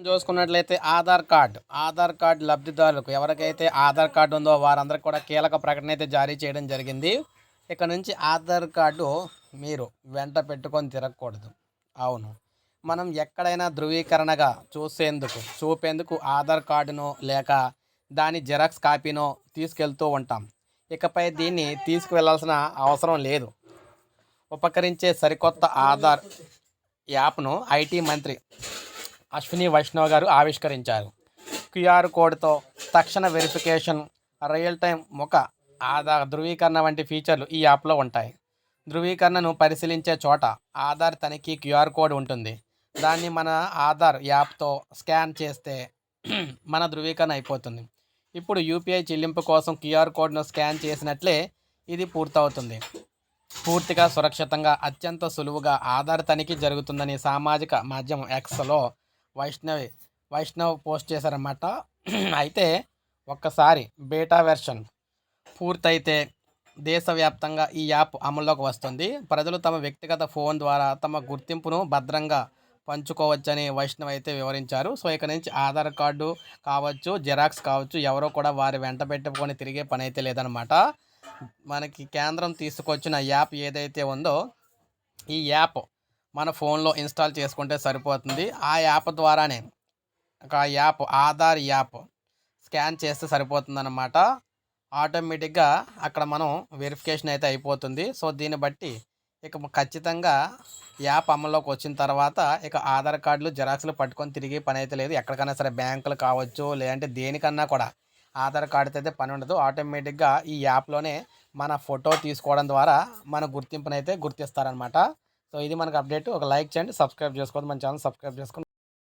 చూసుకున్నట్లయితే ఆధార్ కార్డ్ లబ్ధిదారులకు ఎవరికైతే ఆధార్ కార్డు ఉందో వారందరికీ కూడా కీలక ప్రకటన అయితే జారీ చేయడం జరిగింది. ఇక నుంచి ఆధార్ కార్డు మీరు వెంట పెట్టుకొని తిరగకూడదు. అవును, మనం ఎక్కడైనా ధృవీకరణగా చూపేందుకు ఆధార్ కార్డునో లేక దాని జెరాక్స్ కాపీనో తీసుకెళ్తూ ఉంటాం. ఇకపై దీన్ని తీసుకువెళ్లాల్సిన అవసరం లేదు. ఉపకరించే సరికొత్త ఆధార్ యాప్ను ఐటీ మంత్రి అశ్విని వైష్ణవ్ గారు ఆవిష్కరించారు. క్యూఆర్ కోడ్తో తక్షణ వెరిఫికేషన్, రియల్ టైం ముఖ ఆధార్ ధృవీకరణ వంటి ఫీచర్లు ఈ యాప్లో ఉంటాయి. ధృవీకరణను పరిశీలించే చోట ఆధార్ తనిఖీ క్యూఆర్ కోడ్ ఉంటుంది. దాన్ని మన ఆధార్ యాప్తో స్కాన్ చేస్తే మన ధృవీకరణ అయిపోతుంది. ఇప్పుడు యూపీఐ చెల్లింపు కోసం క్యూఆర్ కోడ్ను స్కాన్ చేసినట్లే ఇది పూర్తవుతుంది. పూర్తిగా సురక్షితంగా, అత్యంత సులువుగా ఆధార్ తనిఖీ జరుగుతుందని సామాజిక మాధ్యమం ఎక్స్లో వైష్ణవ్ పోస్ట్ చేశారన్నమాట. అయితే ఒక్కసారి బీటా వెర్షన్ పూర్తయితే దేశవ్యాప్తంగా ఈ యాప్ అమల్లోకి వస్తుంది. ప్రజలు తమ వ్యక్తిగత ఫోన్ ద్వారా తమ గుర్తింపును భద్రంగా పంచుకోవచ్చని వైష్ణవ్ అయితే వివరించారు. సో ఇక నుంచి ఆధార్ కార్డు కావచ్చు, జిరాక్స్ కావచ్చు, ఎవరో కూడా వారి వెంట పెట్టుకొని తిరిగే పని అయితే లేదనమాట. మనకి కేంద్రం తీసుకొచ్చిన యాప్ ఏదైతే ఉందో ఈ యాప్ మన ఫోన్లో ఇన్స్టాల్ చేసుకుంటే సరిపోతుంది. ఆ యాప్ ద్వారానే ఒక ఆధార్ యాప్ స్కాన్ చేస్తే సరిపోతుందన్నమాట. ఆటోమేటిక్గా అక్కడ మనం వెరిఫికేషన్ అయితే అయిపోతుంది. సో దీన్ని బట్టి ఇక ఖచ్చితంగా యాప్ అమల్లోకి వచ్చిన తర్వాత ఇక ఆధార్ కార్డులు జెరాక్స్లు పట్టుకొని తిరిగే పని అయితే లేదు. ఎక్కడికైనా సరే బ్యాంకులు కావచ్చు, లేదంటే దేనికన్నా కూడా ఆధార్ కార్డుతో అయితే పని ఉండదు. ఆటోమేటిక్గా ఈ యాప్లోనే మన ఫోటో తీసుకోవడం ద్వారా మన గుర్తింపునైతే గుర్తిస్తారనమాట. సో ఇది మనకు అప్డేట్. ఒక లైక్ చేయండి, సబ్స్క్రైబ్ చేసుకోండి, మన ఛానల్ సబ్స్క్రైబ్ చేసుకోండి.